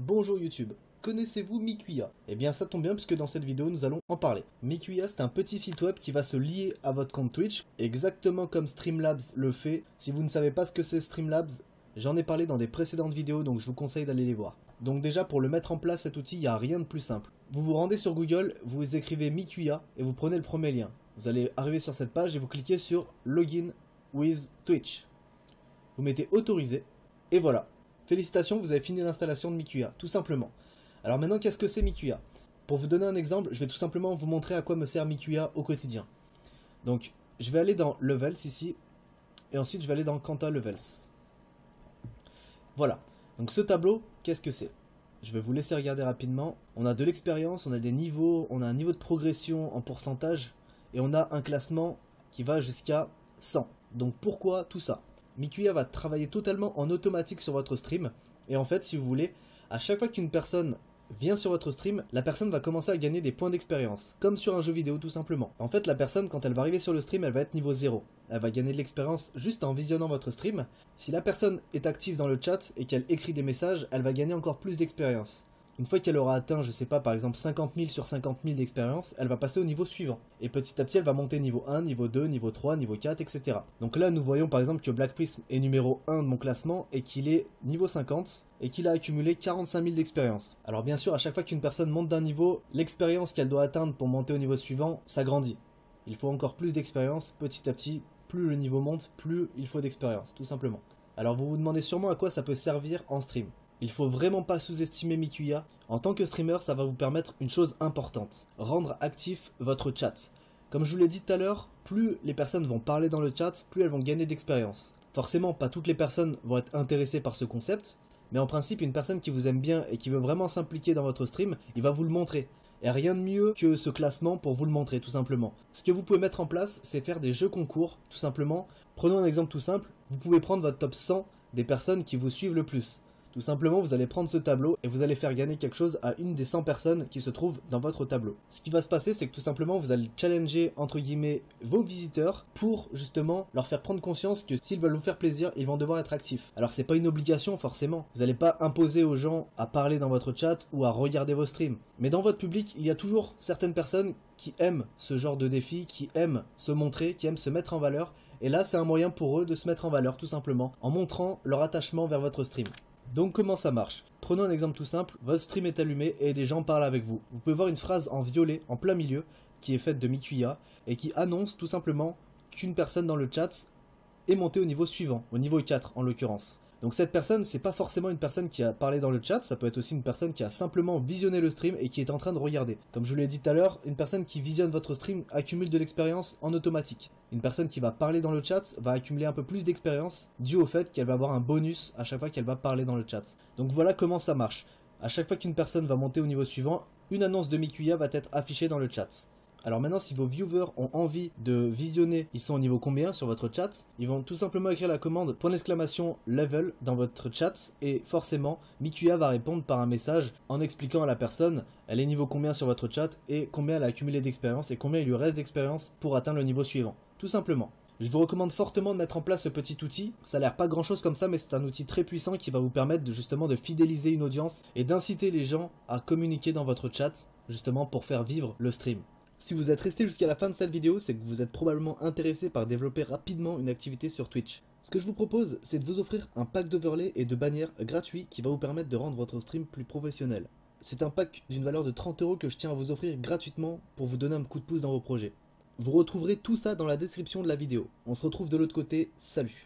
Bonjour YouTube, connaissez-vous Mikuya? Eh bien ça tombe bien puisque dans cette vidéo nous allons en parler. Mikuya, c'est un petit site web qui va se lier à votre compte Twitch, exactement comme Streamlabs le fait. Si vous ne savez pas ce que c'est Streamlabs, j'en ai parlé dans des précédentes vidéos, donc je vous conseille d'aller les voir. Donc déjà pour le mettre en place cet outil, il n'y a rien de plus simple. Vous vous rendez sur Google, vous écrivez Mikuya et vous prenez le premier lien. Vous allez arriver sur cette page et vous cliquez sur Login with Twitch. Vous mettez Autoriser et voilà. Félicitations, vous avez fini l'installation de Mikuya, tout simplement. Alors maintenant, qu'est-ce que c'est Mikuya? Pour vous donner un exemple, je vais tout simplement vous montrer à quoi me sert Mikuya au quotidien. Donc, je vais aller dans Levels ici, et ensuite je vais aller dans Kanta Levels. Voilà. Donc ce tableau, qu'est-ce que c'est? Je vais vous laisser regarder rapidement. On a de l'expérience, on a des niveaux, on a un niveau de progression en pourcentage, et on a un classement qui va jusqu'à 100. Donc pourquoi tout ça? Mikuya va travailler totalement en automatique sur votre stream, et en fait, si vous voulez, à chaque fois qu'une personne vient sur votre stream, la personne va commencer à gagner des points d'expérience, comme sur un jeu vidéo tout simplement. En fait, la personne, quand elle va arriver sur le stream, elle va être niveau 0. Elle va gagner de l'expérience juste en visionnant votre stream. Si la personne est active dans le chat et qu'elle écrit des messages, elle va gagner encore plus d'expérience. Une fois qu'elle aura atteint, je sais pas, par exemple 50 000 sur 50 000 d'expérience, elle va passer au niveau suivant. Et petit à petit, elle va monter niveau 1, niveau 2, niveau 3, niveau 4, etc. Donc là, nous voyons par exemple que Black Prism est numéro 1 de mon classement et qu'il est niveau 50 et qu'il a accumulé 45 000 d'expérience. Alors bien sûr, à chaque fois qu'une personne monte d'un niveau, l'expérience qu'elle doit atteindre pour monter au niveau suivant s'agrandit. Il faut encore plus d'expérience, petit à petit, plus le niveau monte, plus il faut d'expérience, tout simplement. Alors vous vous demandez sûrement à quoi ça peut servir en stream. Il faut vraiment pas sous-estimer Mikuya. En tant que streamer, ça va vous permettre une chose importante, rendre actif votre chat. Comme je vous l'ai dit tout à l'heure, plus les personnes vont parler dans le chat, plus elles vont gagner d'expérience. Forcément, pas toutes les personnes vont être intéressées par ce concept, mais en principe, une personne qui vous aime bien et qui veut vraiment s'impliquer dans votre stream, il va vous le montrer. Et rien de mieux que ce classement pour vous le montrer, tout simplement. Ce que vous pouvez mettre en place, c'est faire des jeux concours, tout simplement. Prenons un exemple tout simple, vous pouvez prendre votre top 100 des personnes qui vous suivent le plus. Tout simplement, vous allez prendre ce tableau et vous allez faire gagner quelque chose à une des 100 personnes qui se trouvent dans votre tableau. Ce qui va se passer, c'est que tout simplement, vous allez challenger, entre guillemets, vos visiteurs pour justement leur faire prendre conscience que s'ils veulent vous faire plaisir, ils vont devoir être actifs. Alors, c'est pas une obligation, forcément. Vous n'allez pas imposer aux gens à parler dans votre chat ou à regarder vos streams. Mais dans votre public, il y a toujours certaines personnes qui aiment ce genre de défi, qui aiment se montrer, qui aiment se mettre en valeur. Et là, c'est un moyen pour eux de se mettre en valeur, tout simplement, en montrant leur attachement vers votre stream. Donc comment ça marche? Prenons un exemple tout simple, votre stream est allumé et des gens parlent avec vous. Vous pouvez voir une phrase en violet, en plein milieu, qui est faite de Mikuya, et qui annonce tout simplement qu'une personne dans le chat est montée au niveau suivant, au niveau 4 en l'occurrence. Donc cette personne, c'est pas forcément une personne qui a parlé dans le chat, ça peut être aussi une personne qui a simplement visionné le stream et qui est en train de regarder. Comme je vous l'ai dit tout à l'heure, une personne qui visionne votre stream accumule de l'expérience en automatique. Une personne qui va parler dans le chat va accumuler un peu plus d'expérience dû au fait qu'elle va avoir un bonus à chaque fois qu'elle va parler dans le chat. Donc voilà comment ça marche. À chaque fois qu'une personne va monter au niveau suivant, une annonce de Mikuya va être affichée dans le chat. Alors maintenant, si vos viewers ont envie de visionner, ils sont au niveau combien sur votre chat, ils vont tout simplement écrire la commande !level dans votre chat et forcément, Mikuya va répondre par un message en expliquant à la personne elle est niveau combien sur votre chat et combien elle a accumulé d'expérience et combien il lui reste d'expérience pour atteindre le niveau suivant. Tout simplement. Je vous recommande fortement de mettre en place ce petit outil. Ça a l'air pas grand chose comme ça, mais c'est un outil très puissant qui va vous permettre justement de fidéliser une audience et d'inciter les gens à communiquer dans votre chat justement pour faire vivre le stream. Si vous êtes resté jusqu'à la fin de cette vidéo, c'est que vous êtes probablement intéressé par développer rapidement une activité sur Twitch. Ce que je vous propose, c'est de vous offrir un pack d'overlays et de bannières gratuits qui va vous permettre de rendre votre stream plus professionnel. C'est un pack d'une valeur de 30 € que je tiens à vous offrir gratuitement pour vous donner un coup de pouce dans vos projets. Vous retrouverez tout ça dans la description de la vidéo. On se retrouve de l'autre côté, salut!